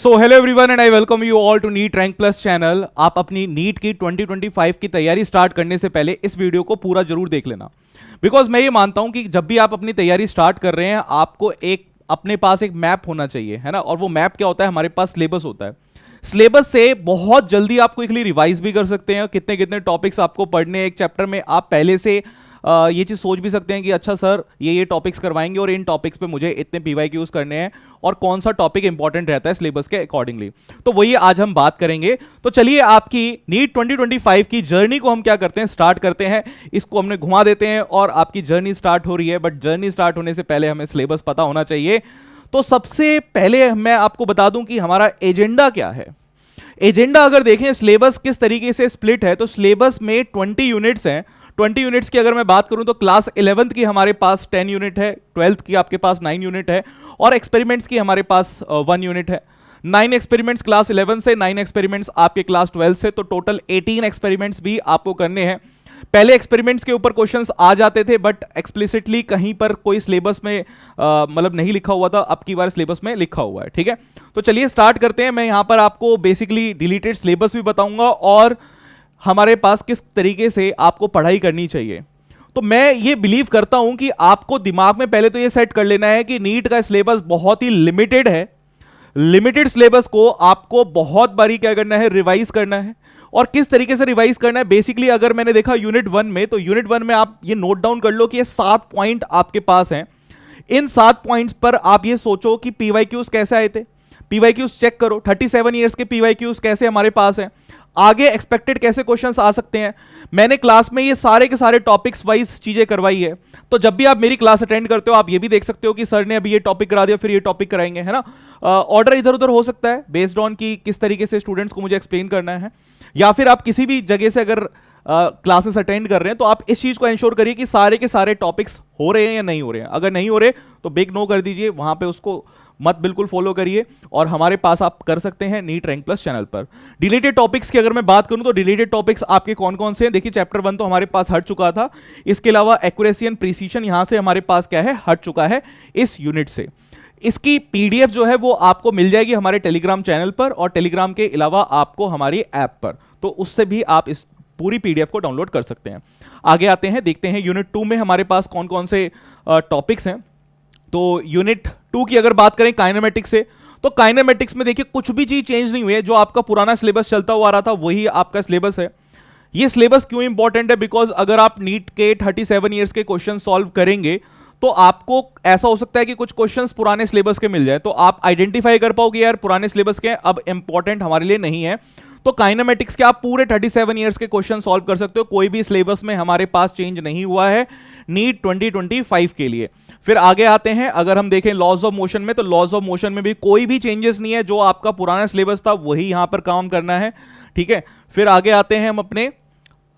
So hello everyone and I welcome you all to NEET rank plus channel. आप अपनी NEET की 2025 की तैयारी स्टार्ट करने से पहले इस वीडियो को पूरा जरूर देख लेना, बिकॉज मैं ये मानता हूं कि जब भी आप अपनी तैयारी स्टार्ट कर रहे हैं आपको एक अपने पास एक मैप होना चाहिए, है ना। और वो मैप क्या होता है, हमारे पास सिलेबस होता है। सिलेबस से बहुत जल्दी आप क्विकली रिवाइज भी कर सकते हैं। कितने कितने टॉपिक्स आपको पढ़ने हैं एक चैप्टर में, आप पहले से ये चीज सोच भी सकते हैं कि अच्छा सर ये टॉपिक्स करवाएंगे और इन टॉपिक्स पे मुझे इतने PYQs करने हैं और कौन सा टॉपिक इंपॉर्टेंट रहता है सिलेबस के अकॉर्डिंगली। तो वही आज हम बात करेंगे। तो चलिए आपकी नीट 2025 की जर्नी को हम क्या करते हैं, स्टार्ट करते हैं। इसको हमने घुमा देते हैं और आपकी जर्नी स्टार्ट हो रही है। बट जर्नी स्टार्ट होने से पहले हमें सिलेबस पता होना चाहिए। तो सबसे पहले मैं आपको बता दूं कि हमारा एजेंडा क्या है। एजेंडा अगर देखें सिलेबस किस तरीके से स्प्लिट है, तो सिलेबस में 20 यूनिट्स हैं। 20 यूनिट्स की अगर मैं बात करूं तो क्लास 11th की हमारे पास 10 यूनिट है, 12th की आपके पास 9 यूनिट है और एक्सपेरिमेंट्स की हमारे पास 1 यूनिट है। 9 एक्सपेरिमेंट्स क्लास 11 से, 9 एक्सपेरिमेंट्स आपके क्लास 12 से, तो टोटल 18 एक्सपेरिमेंट्स भी आपको करने हैं। पहले एक्सपेरिमेंट्स के ऊपर क्वेश्चंस आ जाते थे बट एक्सप्लिसिटली कहीं पर कोई सिलेबस में मतलब नहीं लिखा हुआ था। अब की बार सिलेबस में लिखा हुआ है, ठीक है। तो चलिए स्टार्ट करते हैं। मैं यहां पर आपको बेसिकली डिलीटेड सिलेबस भी बताऊंगा और हमारे पास किस तरीके से आपको पढ़ाई करनी चाहिए। तो मैं ये बिलीव करता हूं कि आपको दिमाग में पहले तो ये सेट कर लेना है कि नीट का सिलेबस बहुत ही लिमिटेड है। लिमिटेड सिलेबस को आपको बहुत बारी क्या करना है, रिवाइज करना है। और किस तरीके से रिवाइज करना है, बेसिकली अगर मैंने देखा यूनिट 1 में, तो यूनिट 1 में आप ये नोट डाउन कर लो कि ये 7 पॉइंट आपके पास हैं। इन 7 पॉइंट्स पर आप ये सोचो कि PYQs कैसे आए थे। PYQs चेक करो, 37 ईयर्स के PYQs कैसे हमारे पास हैं, आगे एक्सपेक्टेड कैसे क्वेश्चंस आ सकते हैं। मैंने क्लास में ये सारे के सारे टॉपिक्स वाइज चीजें करवाई है। तो जब भी आप मेरी क्लास अटेंड करते हो आप ये भी देख सकते हो कि सर ने अभी ये टॉपिक करा दिया, फिर ये टॉपिक कराएंगे, है ना। ऑर्डर इधर उधर हो सकता है बेस्ड ऑन कि किस तरीके से स्टूडेंट्स को मुझे एक्सप्लेन करना है, या फिर आप किसी भी जगह से अगर क्लासेस अटेंड कर रहे हैं तो आप इस चीज को इंश्योर करिए कि सारे के सारे टॉपिक्स हो रहे हैं या नहीं हो रहे हैं। अगर नहीं हो रहे तो बिग नो कर दीजिए, वहां पे उसको मत बिल्कुल फॉलो करिए। और हमारे पास आप कर सकते हैं नीट रैंक प्लस चैनल पर। डिलीटेड टॉपिक्स की अगर मैं बात करूं तो डिलीटेड टॉपिक्स आपके कौन कौन से हैं। देखिए चैप्टर 1 तो हमारे पास हट चुका था। इसके अलावा एक्यूरेसी एंड प्रिसीजन यहां से हमारे पास क्या है, हट चुका है इस यूनिट से। इसकी PDF जो है वो आपको मिल जाएगी हमारे टेलीग्राम चैनल पर और टेलीग्राम के अलावा आपको हमारी ऐप पर, तो उससे भी आप इस पूरी PDF को डाउनलोड कर सकते हैं। आगे आते हैं, देखते हैं यूनिट 2 में हमारे पास कौन कौन से टॉपिक्स हैं। तो यूनिट 2 की अगर बात करें काइनेमेटिक्स से, तो काइनेमेटिक्स में देखिए कुछ भी चीज चेंज नहीं हुई है। जो आपका पुराना सिलेबस चलता हुआ आ रहा था वही आपका सिलेबस है। ये सिलेबस क्यों इंपॉर्टेंट है, बिकॉज अगर आप नीट के 37 ईयर्स के क्वेश्चन सॉल्व करेंगे तो आपको ऐसा हो सकता है कि कुछ क्वेश्चंस पुराने सिलेबस के मिल जाए, तो आप आइडेंटिफाई कर पाओगे यार पुराने सिलेबस के अब इंपॉर्टेंट हमारे लिए नहीं है। तो काइनेमेटिक्स के आप पूरे 37 ईयर्स के क्वेश्चन सॉल्व कर सकते हो। कोई भी सिलेबस में हमारे पास चेंज नहीं हुआ है नीट 2025 के लिए। फिर आगे आते हैं, अगर हम देखें लॉज ऑफ मोशन में, तो लॉज ऑफ मोशन में भी कोई भी चेंजेस नहीं है। जो आपका पुराना सिलेबस था वही यहां पर काम करना है, ठीक है। फिर आगे आते हैं हम अपने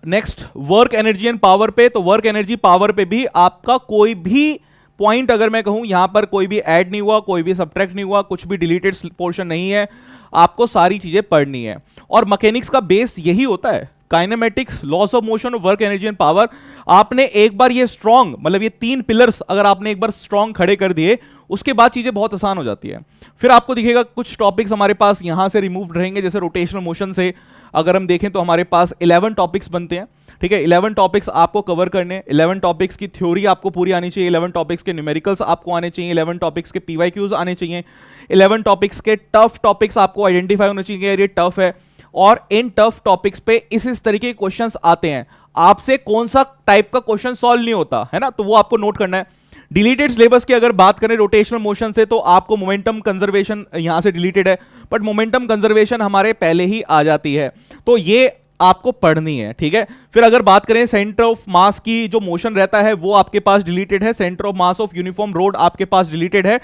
next work energy and power पे। तो वर्क एनर्जी पावर पे भी आपका कोई भी पॉइंट अगर मैं कहूं यहां पर कोई भी ऐड नहीं हुआ, कोई भी सब्ट्रैक्ट नहीं हुआ, कुछ भी डिलीटेड पोर्शन नहीं है। आपको सारी चीजें पढ़नी है और मैकेनिक्स का बेस यही होता है, kinematics, loss of motion, work energy and power. आपने एक बार ये स्ट्रॉन्ग, मतलब ये 3 पिलर्स अगर आपने एक बार स्ट्रॉन्ग खड़े कर दिए, उसके बाद चीजें बहुत आसान हो जाती है। फिर आपको दिखेगा कुछ टॉपिक्स हमारे पास यहां से रिमूव रहेंगे, जैसे रोटेशनल मोशन से अगर हम देखें तो हमारे पास 11 टॉपिक्स बनते हैं, ठीक है। 11 टॉपिक्स आपको कवर करने, 11 टॉपिक्स की थ्योरी आपको पूरी आनी चाहिए, 11 टॉपिक्स के न्यूमेरिकल्स आपको आने चाहिए, 11 टॉपिक्स के PYQs आने चाहिए, 11 टॉपिक्स के टफ टॉपिक्स आपको आइडेंटिफाई होने चाहिए, यार ये टफ है। और इन टफ टॉपिक्स पे इस तरीके के क्वेश्चंस आते हैं, आपसे कौन सा टाइप का क्वेश्चन सॉल्व नहीं होता है ना, तो वो आपको नोट करना है। डिलीटेड सिलेबस की अगर बात करें रोटेशनल मोशन से, तो आपको मोमेंटम कंजर्वेशन यहां से डिलीटेड है, बट मोमेंटम कंजर्वेशन हमारे पहले ही आ जाती है, तो ये आपको पढ़नी है, ठीक है। फिर अगर बात करें सेंटर ऑफ मास की, जो मोशन रहता है वो आपके पास डिलीटेड है। Centre of mass of uniform road आपके पास डिलीटेड है।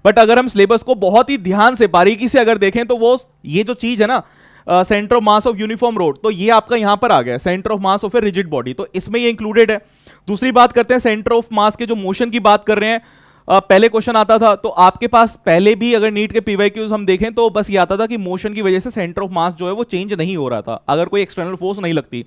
बट अगर हम सिलेबस को बहुत ही ध्यान से बारीकी से अगर देखें तो वो ये जो चीज है ना, centre of mass of uniform road, तो ये आपका यहां पर आ गया, centre of mass of a rigid body, तो इसमें ये इंक्लूडेड है। दूसरी बात करते हैं सेंटर ऑफ मास के जो मोशन की बात कर रहे हैं। पहले क्वेश्चन आता था तो आपके पास पहले भी अगर नीट के PYQs हम देखें तो बस ये आता था कि मोशन की वजह से सेंटर ऑफ मास जो है वो चेंज नहीं हो रहा था, अगर कोई एक्सटर्नल फोर्स नहीं लगती।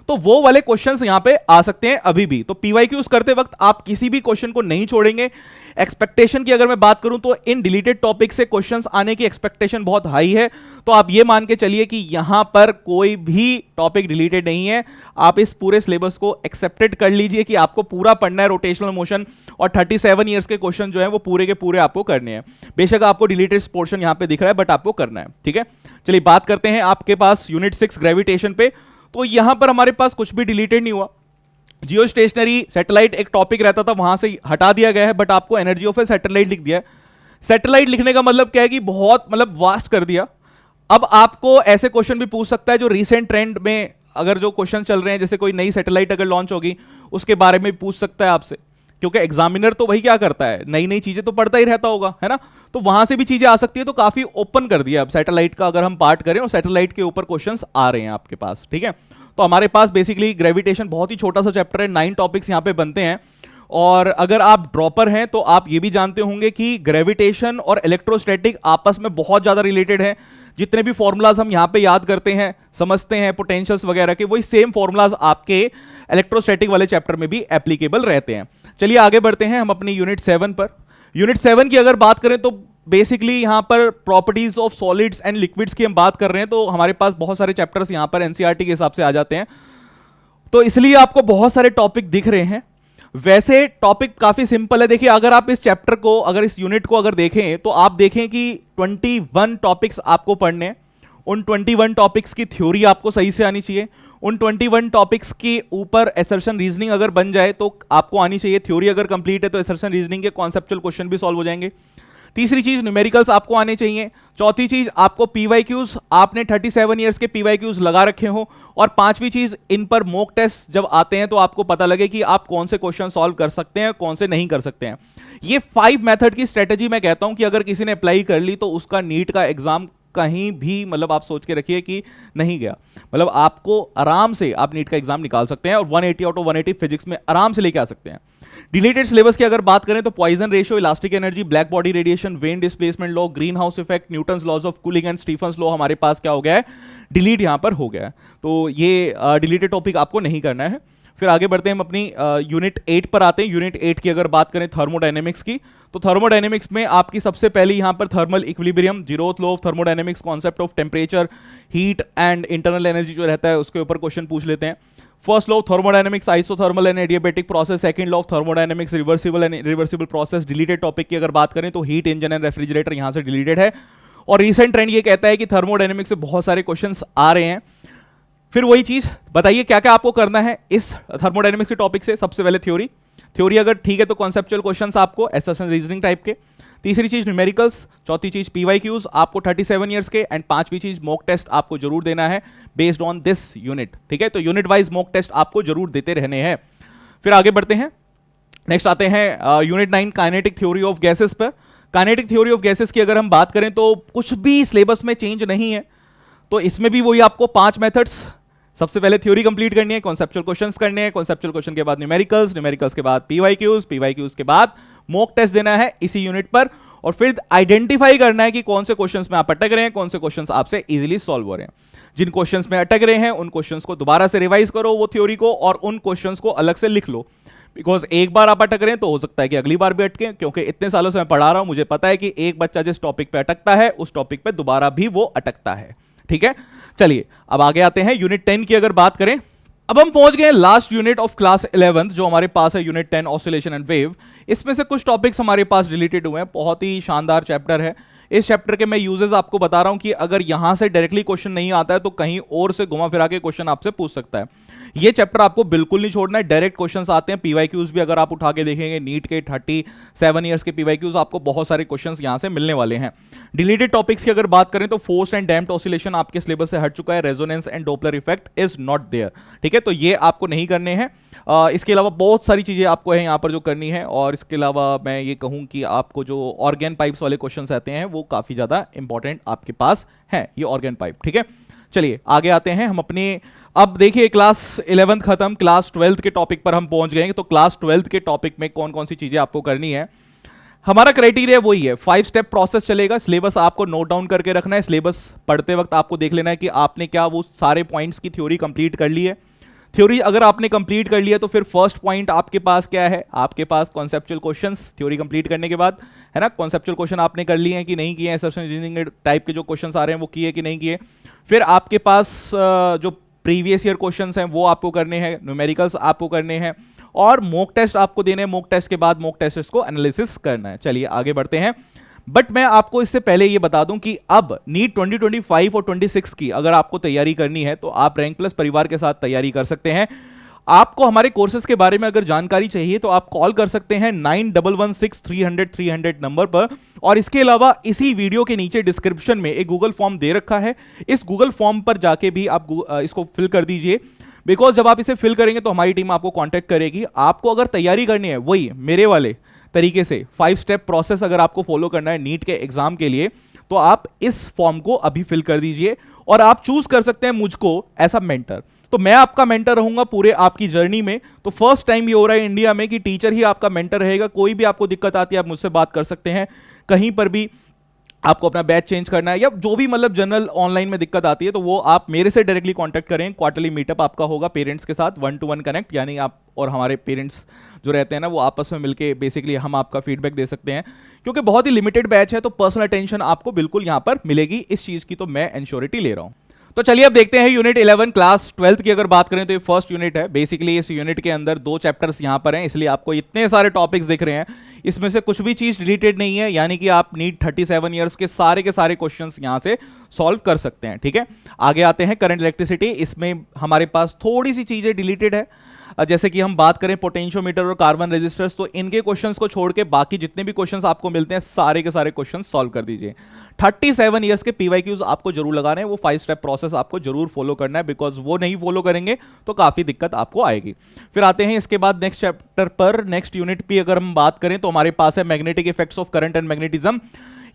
तो वो वाले क्वेश्चंस यहां पे आ सकते हैं अभी भी। तो पीवाईक्यूज करते वक्त आप किसी भी क्वेश्चन को नहीं छोड़ेंगे। एक्सपेक्टेशन की अगर मैं बात करूं तो इन डिलीटेड टॉपिक से क्वेश्चंस आने की एक्सपेक्टेशन बहुत हाई है, तो आप ये मान के चलिए कि यहां पर कोई भी टॉपिक डिलीटेड नहीं है। आप इस पूरे सिलेबस को एक्सेप्टेड कर लीजिए कि आपको पूरा पढ़ना है रोटेशनल मोशन, और 37 ईयर्स के क्वेश्चन जो है वो पूरे के पूरे आपको करने हैं। बेशक आपको डिलीटेड पोर्शन यहां पे दिख रहा है, बट आपको करना है, ठीक है। चलिए बात करते हैं आपके पास यूनिट 6 ग्रेविटेशन पे। तो यहां पर हमारे पास कुछ भी डिलीटेड नहीं हुआ। जियो स्टेशनरी सैटेलाइट एक टॉपिक रहता था, वहां से हटा दिया गया है, बट आपको एनर्जी ऑफ ए सैटेलाइट लिख दिया है। सैटेलाइट लिखने का मतलब क्या है कि बहुत मतलब वास्ट कर दिया। अब आपको ऐसे क्वेश्चन भी पूछ सकता है जो रीसेंट ट्रेंड में अगर जो क्वेश्चन चल रहे हैं, जैसे कोई नई सैटेलाइट अगर लॉन्च होगी उसके बारे में पूछ सकता है आपसे, क्योंकि एग्जामिनर तो वही क्या करता है, नई नई चीजें तो पढ़ता ही रहता होगा, है ना। तो वहां से भी चीजें आ सकती है। तो काफी ओपन कर दिया अब सैटेलाइट का अगर हम पार्ट करें, और सैटेलाइट के ऊपर क्वेश्चंस आ रहे हैं आपके पास, ठीक है। तो हमारे पास बेसिकली ग्रेविटेशन बहुत ही छोटा सा चैप्टर है, 9 टॉपिक्स यहां पे बनते हैं। और अगर आप ड्रॉपर हैं तो आप ये भी जानते होंगे कि ग्रेविटेशन और इलेक्ट्रोस्टैटिक आपस में बहुत ज्यादा रिलेटेड है। जितने भी फॉर्मूलाज हम यहां पे याद करते हैं, समझते हैं पोटेंशियल्स वगैरह के, वही सेम फॉर्मूलाज आपके इलेक्ट्रोस्टैटिक वाले चैप्टर में भी एप्लीकेबल रहते हैं। चलिए आगे बढ़ते हैं हम अपनी यूनिट 7 पर। यूनिट 7 की अगर बात करें तो बेसिकली यहां पर properties of solids and liquids की हम बात कर रहे हैं, तो हमारे पास बहुत सारे चैप्टर्स यहां पर एनसीईआरटी के हिसाब से आ जाते हैं, तो इसलिए आपको बहुत सारे टॉपिक दिख रहे हैं। वैसे टॉपिक काफी सिंपल है। देखिए अगर आप इस चैप्टर को, अगर इस यूनिट को अगर देखें तो आप देखें कि 21 टॉपिक्स आपको पढ़ने हैं। उन 21 टॉपिक्स की थ्योरी आपको सही से आनी चाहिए। उन 21 टॉपिक्स के ऊपर असर्शन रीजनिंग अगर बन जाए तो आपको आनी चाहिए। थ्योरी अगर कंप्लीट है तो असर्शन रीजनिंग के कॉन्सेप्चुअल क्वेश्चन भी सॉल्व हो जाएंगे। तीसरी चीज न्यूमेरिकल्स आपको आने चाहिए। चौथी चीज आपको पीवाईक्यूज, आपने 37 ईयर्स के पीवाईक्यूज लगा रखे हो। और पांचवी चीज, इन पर मॉक टेस्ट जब आते हैं तो आपको पता लगे कि आप कौन से क्वेश्चन सॉल्व कर सकते हैं, कौन से नहीं कर सकते हैं। ये 5 मेथड की स्ट्रेटेजी मैं कहता हूं कि अगर किसी ने अप्लाई कर ली तो उसका नीट का एग्जाम कहीं भी मतलब आप सोच के रखिए कि नहीं गया, मतलब आपको आराम से आप नीट का एग्जाम निकाल सकते हैं और 180 आउट ऑफ 180 फिजिक्स में आराम से लेके आ सकते हैं। डिलीटेड सिलेबस की अगर बात करें तो Poisson ratio, elastic energy, black body radiation, Wien displacement law, green house effect, Newton's laws of cooling and Stefan's law हमारे पास क्या हो गया है, डिलीट यहां पर हो गया है। तो ये डिलीटेड टॉपिक आपको नहीं करना है। फिर आगे बढ़ते हैं हम अपनी यूनिट 8 पर आते हैं। यूनिट 8 की अगर बात करें थर्मोडायनेमिक्स की, तो थर्मोडायनेमिक्स में आपकी सबसे पहले यहां पर thermal equilibrium, zeroth law of thermodynamics, concept of temperature, heat and internal energy जो रहता है उसके ऊपर क्वेश्चन पूछ लेते हैं। First law of thermodynamics, isothermal and adiabatic process. Second law of thermodynamics, reversible and irreversible process. Deleted topic की अगर बात करें तो हीट इंजन एंड रेफ्रिजरेटर यहां से डिलीटेड है। और रीसेंट ट्रेंड ये कहता है कि थर्मोडायनेमिक्स से बहुत सारे क्वेश्चंस आ रहे हैं। फिर वही चीज बताइए क्या क्या आपको करना है इस थर्मोडायनेमिक्स के टॉपिक से। सबसे पहले थ्योरी अगर ठीक है तो कॉन्सेप्चुअल क्वेश्चंस आपको एसएसएन रीजनिंग टाइप के। तीसरी चीज न्यूमेरिकल्स, चौथी चीज पीवाईक्यूज आपको 37 ईयर्स के, एंड पांचवी चीज मॉक टेस्ट आपको जरूर देना है बेस्ड ऑन दिस यूनिट, ठीक है। तो यूनिट वाइज मॉक टेस्ट आपको जरूर देते रहने हैं। फिर आगे बढ़ते हैं, नेक्स्ट आते हैं unit 9 kinetic theory of gases पर। काइनेटिक थ्योरी ऑफ गैसेस की अगर हम बात करें तो कुछ भी सिलेबस में चेंज नहीं है, तो इसमें भी वही आपको 5 मेथड्स, सबसे पहले थ्योरी कंप्लीट करनी है, कॉन्सेप्चुअल क्वेश्चंस करने हैं, कॉन्सेप्चुअल क्वेश्चन के बाद न्यूमेरिकल्स, न्यूमेरिकल्स के बाद पीवाईक्यूज, पीवाईक्यूज के बाद मॉक टेस्ट देना है इसी यूनिट पर, और फिर आइडेंटिफाई करना है कि कौन से क्वेश्चंस में आप अटक रहे हैं, कौन से क्वेश्चंस आपसे इजीली सॉल्व हो रहे हैं। जिन क्वेश्चंस में अटक रहे हैं उन क्वेश्चंस को दोबारा से रिवाइज करो वो थ्योरी को, और उन क्वेश्चंस को अलग से लिख लो। बिकॉज एक बार आप अटक रहे हैं तो हो सकता है कि अगली बार भी अटके, क्योंकि इतने सालों से मैं पढ़ा रहा हूं, मुझे पता है कि एक बच्चा जिस टॉपिक पे अटकता है उस टॉपिक पे दोबारा भी वो अटकता है, ठीक है। चलिए अब आगे आते हैं यूनिट 10 की अगर बात करें। अब हम पहुंच गए लास्ट यूनिट ऑफ क्लास 11 जो हमारे पास है, यूनिट 10 ऑसिलेशन एंड वेव। इसमें से कुछ टॉपिक्स हमारे पास रिलेटेड हुए हैं, बहुत ही शानदार चैप्टर है। इस चैप्टर के मैं यूजेस आपको बता रहा हूं कि अगर यहां से डायरेक्टली क्वेश्चन नहीं आता है तो कहीं और से घुमा फिरा के क्वेश्चन आपसे पूछ सकता है। ये चैप्टर आपको बिल्कुल नहीं छोड़ना है, डायरेक्ट क्वेश्चंस आते हैं। पीवाईक्यूज भी अगर आप उठा के देखेंगे, नीट के 37 ईयर्स के पीवाईक्यूज आपको बहुत सारे क्वेश्चंस यहां से मिलने वाले हैं। डिलीटेड टॉपिक्स की अगर बात करें तो फोर्स एंड डैम्प्ड ऑसिलेशन आपके सिलेबस से हट चुका है, resonance and Doppler effect is not there, ठीक है। तो ये आपको नहीं करने हैं। इसके अलावा बहुत सारी चीजें आपको है यहाँ पर जो करनी है, और इसके अलावा मैं ये कहूँ कि आपको जो ऑर्गेन पाइप्स वाले क्वेश्चंस आते हैं वो काफी ज्यादा इंपॉर्टेंट आपके पास है, ये ऑर्गेन पाइप, ठीक है। चलिए आगे आते हैं हम अपने, अब देखिए क्लास 11 खत्म, क्लास 12 के टॉपिक पर हम पहुंच गए। तो क्लास 12 के टॉपिक में कौन कौन सी चीजें आपको करनी है, हमारा क्राइटेरिया वही है, 5 स्टेप प्रोसेस चलेगा। सिलेबस आपको नोट डाउन करके रखना है, सिलेबस पढ़ते वक्त आपको देख लेना है कि आपने क्या वो सारे पॉइंट्स की थ्योरी कंप्लीट कर ली है। थ्योरी अगर आपने कंप्लीट कर लिया तो फिर फर्स्ट पॉइंट आपके पास क्या है, आपके पास कॉन्सेप्चुअल क्वेश्चंस थ्योरी कंप्लीट करने के बाद, है ना। कॉन्सेप्चुअल क्वेश्चन आपने कर लिए हैं कि नहीं किए हैं, सबसे इंजीनियरिंग टाइप के जो क्वेश्चंस आ रहे हैं वो किए कि नहीं किए। फिर आपके पास जो प्रीवियस ईयर क्वेश्चंस हैं वो आपको करने हैं, न्यूमेरिकल्स आपको करने हैं, और मॉक टेस्ट आपको देने हैं। मॉक टेस्ट के बाद मॉक टेस्ट को एनालिसिस करना है। चलिए आगे बढ़ते हैं। बट मैं आपको इससे पहले ये बता दूं कि अब नीट 2025 और 26 की अगर आपको तैयारी करनी है तो आप रैंक प्लस परिवार के साथ तैयारी कर सकते हैं। आपको हमारे कोर्सेज के बारे में अगर जानकारी चाहिए तो आप कॉल कर सकते हैं 9116300300 नंबर पर। और इसके अलावा इसी वीडियो के नीचे डिस्क्रिप्शन में एक गूगल फॉर्म दे रखा है, इस गूगल फॉर्म पर जाके भी आप इसको फिल कर दीजिए। बिकॉज जब आप इसे फिल करेंगे तो हमारी टीम आपको कांटेक्ट करेगी। आपको अगर तैयारी करनी है वही मेरे वाले तरीके से 5 स्टेप प्रोसेस अगर आपको फॉलो करना है नीट के एग्जाम के लिए, तो आप इस फॉर्म को अभी फिल कर दीजिए और आप चूज कर सकते हैं मुझको ऐसा मेंटर। तो मैं आपका मेंटर रहूंगा पूरे आपकी जर्नी में। तो फर्स्ट टाइम ये हो रहा है इंडिया में कि टीचर ही आपका मेंटर रहेगा। कोई भी आपको दिक्कत आती है आप मुझसे बात कर सकते हैं। कहीं पर भी आपको अपना बैच चेंज करना है या जो भी मतलब जनरल ऑनलाइन में दिक्कत आती है तो वो आप मेरे से डायरेक्टली कांटेक्ट करें। क्वार्टरली मीटअप आपका होगा पेरेंट्स के साथ, 1-to-1 कनेक्ट, यानी आप और हमारे पेरेंट्स जो रहते हैं ना वो आपस में मिलके बेसिकली हम आपका फीडबैक दे सकते हैं। क्योंकि बहुत ही लिमिटेड बैच है तो पर्सनल अटेंशन आपको बिल्कुल यहां पर मिलेगी, इस चीज की तो मैं इंश्योरिटी ले रहा हूं। तो चलिए अब देखते हैं यूनिट 11 क्लास 12 की अगर बात करें तो ये फर्स्ट यूनिट है। बेसिकली इस यूनिट के अंदर 2 चैप्टर्स यहां पर हैं, इसलिए आपको इतने सारे टॉपिक्स दिख रहे हैं। इसमें से कुछ भी चीज डिलीटेड नहीं है, यानी कि आप नीट 37 ईयर्स के सारे क्वेश्चंस यहां से सॉल्व कर सकते हैं। ठीक है, आगे आते हैं करंट इलेक्ट्रिसिटी। इसमें हमारे पास थोड़ी सी चीजें डिलीटेड है, जैसे कि हम बात करें पोटेंशियोमीटर और कार्बन रेजिस्टर्स, तो इनके क्वेश्चंस को छोड़ के बाकी जितने भी क्वेश्चंस आपको मिलते हैं सारे के सारे क्वेश्चंस सॉल्व कर दीजिए। 37 ईयर्स के पीवाईक्यूज आपको जरूर लगाने हैं, वो 5 स्टेप प्रोसेस आपको जरूर फॉलो करना है, बिकॉज वो नहीं फॉलो करेंगे तो काफी दिक्कत आपको आएगी। फिर आते हैं इसके बाद नेक्स्ट चैप्टर पर। नेक्स्ट यूनिट पे अगर हम बात करें तो हमारे पास है magnetic effects of current and magnetism.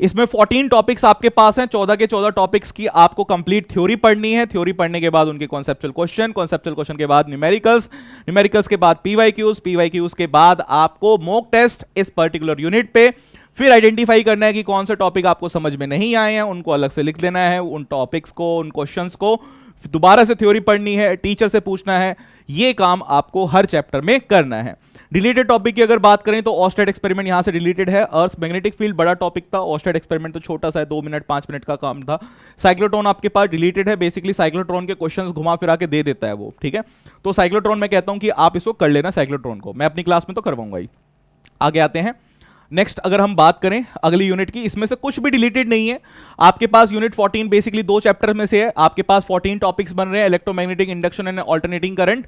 इसमें 14 टॉपिक्स आपके पास हैं, 14 के 14 टॉपिक्स की आपको कंप्लीट थ्योरी पढ़नी है। थ्योरी पढ़ने के बाद उनके कॉन्सेप्चुअल क्वेश्चन के बाद न्यूमेरिकल्स के बाद पीवाईक्यूज के बाद आपको मॉक टेस्ट इस पर्टिकुलर यूनिट पे। फिर आइडेंटिफाई करना है कि कौन से टॉपिक आपको समझ में नहीं आए हैं, उनको अलग से लिख देना है, उन टॉपिक्स को, उन क्वेश्चंस को दोबारा से थ्योरी पढ़नी है, टीचर से पूछना है। ये काम आपको हर चैप्टर में करना है। डिलीटेड टॉपिक की अगर बात करें तो ऑस्टेड एक्सपेरिमेंट यहां से डिलीटेड है। अर्थ मैग्नेटिक फील्ड बड़ा टॉपिक था, ऑस्टेड एक्सपेरिमेंट तो छोटा सा है, 2 मिनट 5 मिनट का काम था। साइक्लोट्रॉन आपके पास डिलीटेड है, बेसिकली साइक्लोट्रॉन के क्वेश्चंस घुमा फिरा के दे देता है वो। ठीक है, तो साइक्लोट्रॉन मैं कहता हूं कि आप इसको कर लेना, साइक्लोट्रॉन को मैं अपनी क्लास में तो करवाऊंगा ही। आगे आते हैं नेक्स्ट, अगर हम बात करें अगली यूनिट की, इसमें से कुछ भी डिलीटेड नहीं है। आपके पास यूनिट 14 बेसिकली 2 चैप्टर में से है, आपके पास 14 टॉपिक्स बन रहे हैं, electromagnetic induction and alternating current.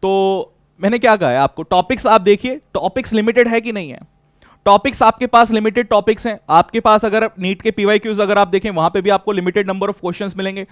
तो मैंने क्या कहा है आपको, टॉपिक्स आप देखिए, टॉपिक्स लिमिटेड है कि नहीं है। टॉपिक्स आपके पास लिमिटेड टॉपिक्स हैं। आपके पास अगर नीट के पीवाईक्यूज अगर आप देखें वहां पे भी आपको लिमिटेड नंबर ऑफ क्वेश्चंस मिलेंगे।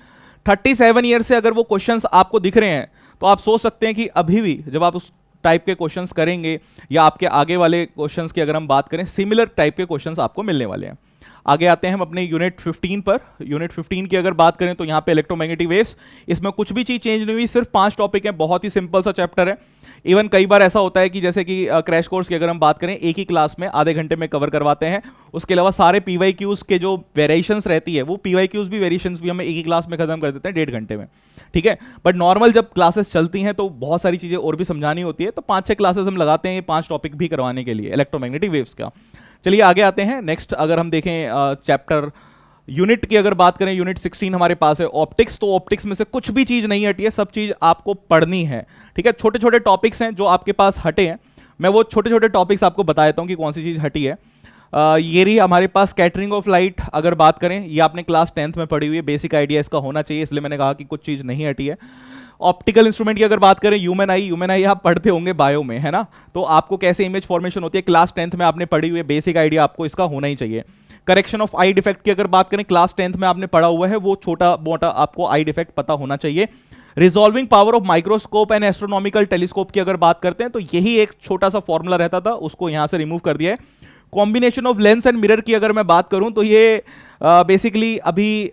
37 ईयर से अगर वो क्वेश्चंस आपको दिख रहे हैं तो आप सोच सकते हैं कि अभी भी जब आप उस टाइप के क्वेश्चंस करेंगे या आपके आगे वाले क्वेश्चंस की अगर हम बात करें, सिमिलर टाइप के क्वेश्चंस आपको मिलने वाले हैं। आगे आते हैं हम अपने यूनिट 15 पर। यूनिट 15 की अगर बात करें तो यहाँ पे इलेक्ट्रोमैग्नेटिक वेव्स, इसमें कुछ भी चीज चेंज नहीं हुई, सिर्फ 5 टॉपिक हैं, बहुत ही सिंपल सा चैप्टर है। इवन कई बार ऐसा होता है कि जैसे कि क्रैश कोर्स की अगर हम बात करें एक ही क्लास में आधे घंटे में कवर करवाते हैं, उसके अलावा सारे पीवाईक्यूज के जो वेरिएशंस रहती है वो पीवाईक्यूज भी वेरिएशंस भी हमें एक ही क्लास में खत्म कर देते हैं 1.5 घंटे में। ठीक है, बट नॉर्मल जब क्लासेस चलती हैं तो बहुत सारी चीजें और भी समझानी होती है, तो 5-6 क्लासेस हम लगाते हैं ये 5 टॉपिक भी करवाने के लिए इलेक्ट्रोमैग्नेटिक वेव्स का। चलिए आगे आते हैं नेक्स्ट, अगर हम देखें चैप्टर यूनिट की अगर बात करें, यूनिट 16 हमारे पास है ऑप्टिक्स। तो ऑप्टिक्स में से कुछ भी चीज नहीं हटी है, सब चीज आपको पढ़नी है। ठीक है, छोटे छोटे टॉपिक्स हैं जो आपके पास हटे हैं, मैं वो छोटे छोटे टॉपिक्स आपको बता देता हूं कि कौन सी चीज हटी है। ये रही हमारे पास स्कैटरिंग ऑफ लाइट अगर बात करें, ये आपने क्लास 10th में पढ़ी हुई है, बेसिक आइडिया इसका होना चाहिए, इसलिए मैंने कहा कि कुछ चीज नहीं हटी है। ऑप्टिकल इंस्ट्रूमेंट की अगर बात करें, ह्यूमन आई आप पढ़ते होंगे बायो में, है ना, तो आपको कैसे इमेज फॉर्मेशन होती है क्लास 10th में आपने पढ़ी हुई है, बेसिक आइडिया आपको इसका होना ही चाहिए। करेक्शन ऑफ आई डिफेक्ट की अगर बात करें, क्लास 10th में आपने पढ़ा हुआ है, वो छोटा मोटा आपको आई डिफेक्ट पता होना चाहिए। Resolving power of microscope and astronomical telescope की अगर बात करते हैं तो यही एक छोटा सा फॉर्मूला रहता था, उसको यहां से रिमूव कर दिया है। Combination of lens and mirror की अगर मैं बात करूं तो ये बेसिकली अभी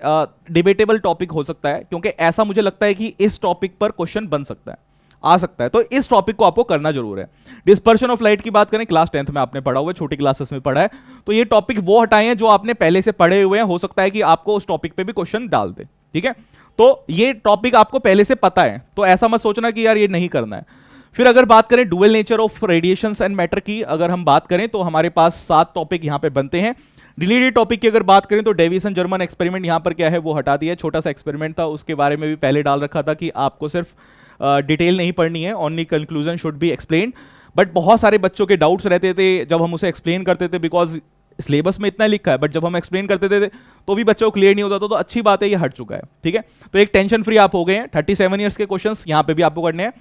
डिबेटेबल टॉपिक हो सकता है, क्योंकि ऐसा मुझे लगता है कि इस टॉपिक पर क्वेश्चन बन सकता है, आ सकता है, तो इस टॉपिक को आपको करना जरूर है। डिस्पर्शन ऑफ लाइट की बात करें, क्लास 10th में आपने पढ़ा हुआ है, छोटी क्लासेस में पढ़ा है, तो ये टॉपिक वो हटाए हैं जो आपने पहले से पढ़े हुए हैं, हो सकता है कि आपको उस टॉपिक पे भी क्वेश्चन डाल दे। ठीक है, तो ये टॉपिक आपको पहले से पता है, तो ऐसा मत सोचना कि यार ये नहीं करना है। फिर अगर बात करें dual nature of radiations and matter की अगर हम बात करें तो हमारे पास 7 टॉपिक यहां पे बनते हैं। डिलीटेड टॉपिक की अगर बात करें तो डेविसन जर्मन एक्सपेरिमेंट यहां पर क्या है वो हटा दिया, छोटा सा एक्सपेरिमेंट था, उसके बारे में भी पहले डाल रखा था कि आपको सिर्फ डिटेल नहीं पढ़नी है, only conclusion should be explain. But बहुत सारे बच्चों के डाउट्स रहते थे जब हम उसे एक्सप्लेन करते थे, बिकॉज सिलेबस में इतना लिखा है, बट जब हम एक्सप्लेन करते थे तो भी बच्चों को क्लियर नहीं होता था। तो अच्छी बात है ये हट चुका है, ठीक है। तो एक टेंशन फ्री आप हो गए हैं। 37 ईयर्स के क्वेश्चंस यहां पे भी आपको करने हैं।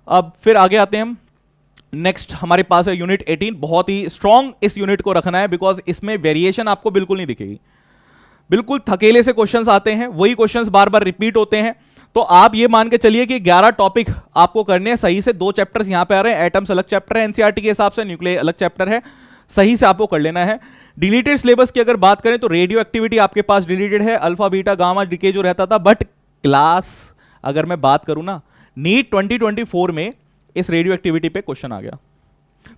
अब फिर आगे आते हैं हम, नेक्स्ट हमारे पास है यूनिट 18। बहुत ही स्ट्रॉन्ग इस यूनिट को रखना है, बिकॉज इसमें वेरिएशन आपको बिल्कुल नहीं दिखेगी, बिल्कुल थकेले से क्वेश्चंस आते हैं, वही क्वेश्चंस बार बार रिपीट होते हैं। तो आप ये मान के चलिए कि 11 टॉपिक आपको करने हैं सही से। 2 चैप्टर्स यहां पे आ रहे हैं, एटम्स अलग चैप्टर है एनसीईआरटी के हिसाब से, न्यूक्लियर अलग चैप्टर है, सही से आपको कर लेना है। डिलीटेड सिलेबस की अगर बात करें तो रेडियो एक्टिविटी आपके पास डिलीटेड है, अल्फा बीटा गामा डीके जो रहता था। बट क्लास अगर मैं बात करूं ना, नीट 2024 में इस रेडियो एक्टिविटी पे क्वेश्चन आ गया,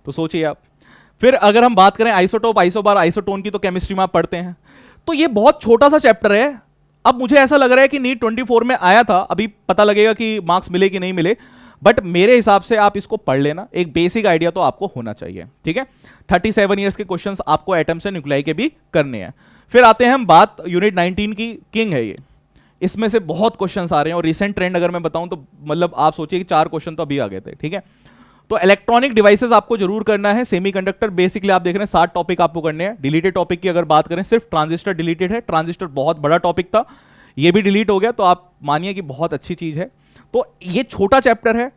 तो सोचिए आप। फिर अगर हम बात करें आइसोटोप आइसोबार आइसोटोन की, तो केमिस्ट्री में आप पढ़ते हैं। तो ये बहुत छोटा सा चैप्टर है। अब मुझे ऐसा लग रहा है कि नीट 24 में आया था, अभी पता लगेगा कि मार्क्स मिले कि नहीं मिले, बट मेरे हिसाब से आप इसको पढ़ लेना, एक बेसिक आइडिया तो आपको होना चाहिए, ठीक है। 37 ईयर्स के क्वेश्चंस आपको एटम से न्यूक्लियाई के भी करने हैं। फिर आते हैं हम बात यूनिट 19 की, किंग है ये, इसमें से बहुत क्वेश्चंस आ रहे हैं और रिसेंट ट्रेंड अगर मैं बताऊं तो मतलब आप सोचिए कि 4 क्वेश्चन तो अभी आ गए थे, ठीक है। तो इलेक्ट्रॉनिक डिवाइसेस आपको जरूर करना है, सेमीकंडक्टर बेसिकली आप देख रहे हैं 7 टॉपिक आपको करने हैं। डिलीटेड टॉपिक की अगर बात करें, सिर्फ ट्रांजिस्टर डिलीटेड है, ट्रांजिस्टर बहुत बड़ा टॉपिक था, ये भी डिलीट हो गया, तो आप मानिए कि बहुत अच्छी चीज है। तो ये छोटा चैप्टर है,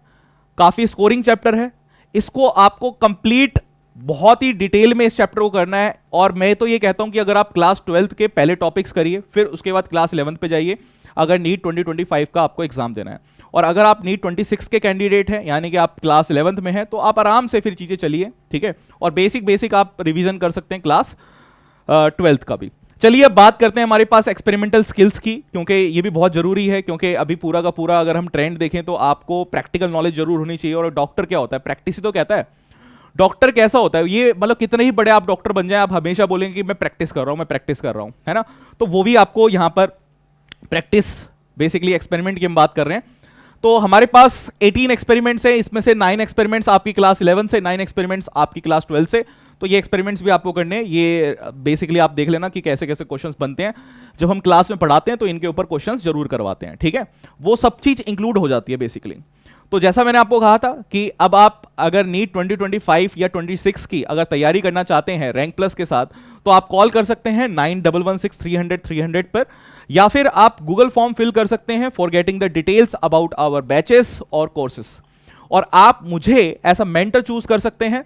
काफी स्कोरिंग चैप्टर है, इसको आपको कंप्लीट बहुत ही डिटेल में इस चैप्टर को करना है। और मैं तो ये कहता हूं कि अगर आप क्लास 12th के पहले टॉपिक्स करिए, फिर उसके बाद क्लास 11th पे जाइए, अगर नीट 2025 का आपको एग्जाम देना है। और अगर आप नीट 26 के कैंडिडेट हैं, यानी कि आप क्लास 11th में हैं, तो आप आराम से फिर चीजें चलिए, ठीक है। और बेसिक आप रिवीजन कर सकते हैं क्लास 12th का भी। चलिए अब बात करते हैं हमारे पास एक्सपेरिमेंटल स्किल्स की, क्योंकि ये भी बहुत जरूरी है, क्योंकि अभी पूरा का पूरा अगर हम ट्रेंड देखें तो आपको प्रैक्टिकल नॉलेज जरूर होनी चाहिए। और डॉक्टर क्या होता है, प्रैक्टिस ही तो कहता है। डॉक्टर कैसा होता है, ये मतलब कितने ही बड़े आप डॉक्टर बन जाए, आप हमेशा बोलेंगे कि मैं प्रैक्टिस कर रहा हूं, मैं प्रैक्टिस कर रहा हूं, है ना। तो वो भी आपको यहां पर प्रैक्टिस, बेसिकली एक्सपेरिमेंट की हम बात कर रहे हैं। तो हमारे पास 18 एक्सपेरिमेंट्स हैं, इसमें से 9 एक्सपेरिमेंट्स आपकी क्लास 11 से, 9 एक्सपेरिमेंट्स आपकी क्लास 12 से। तो ये एक्सपेरिमेंट्स भी आपको करने हैं। ये बेसिकली आप देख लेना कि कैसे कैसे क्वेश्चंस बनते हैं। जब हम क्लास में पढ़ाते हैं तो इनके ऊपर क्वेश्चंस जरूर करवाते हैं, ठीक है। वो सब चीज इंक्लूड हो जाती है बेसिकली। तो जैसा मैंने आपको कहा था कि अब आप अगर नीट 2025 या 26 की अगर तैयारी करना चाहते हैं रैंक प्लस के साथ, तो आप कॉल कर सकते हैं 9116 पर, या फिर आप गूगल फॉर्म फिल कर सकते हैं for getting the details about our batches और कोर्सेस। और आप मुझे एज अ मेंटर चूज कर सकते हैं।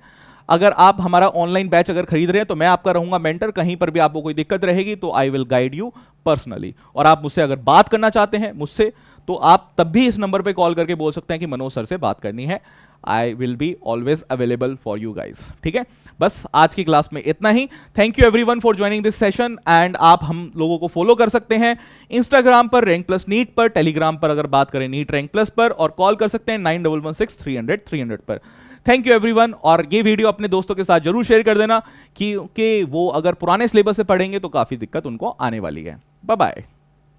अगर आप हमारा ऑनलाइन बैच अगर खरीद रहे हैं तो मैं आपका रहूंगा मेंटर, कहीं पर भी आपको कोई दिक्कत रहेगी तो I will guide you personally. और आप मुझसे अगर बात करना चाहते हैं मुझसे, तो आप तब भी इस नंबर पे कॉल करके बोल सकते हैं कि मनोज सर से बात करनी है। I will be always available for you guys, ठीक है। बस आज की क्लास में इतना ही। Thank you everyone for joining this session. And आप हम लोगों को फॉलो कर सकते हैं इंस्टाग्राम पर रैंक प्लस नीट पर, टेलीग्राम पर अगर बात करें नीट रैंक प्लस पर, और कॉल कर सकते हैं 9116 पर। Thank you everyone. और ये वीडियो अपने दोस्तों के साथ जरूर शेयर कर देना, क्योंकि वो अगर पुराने सिलेबस से पढ़ेंगे तो काफी दिक्कत उनको आने वाली है। Bye bye.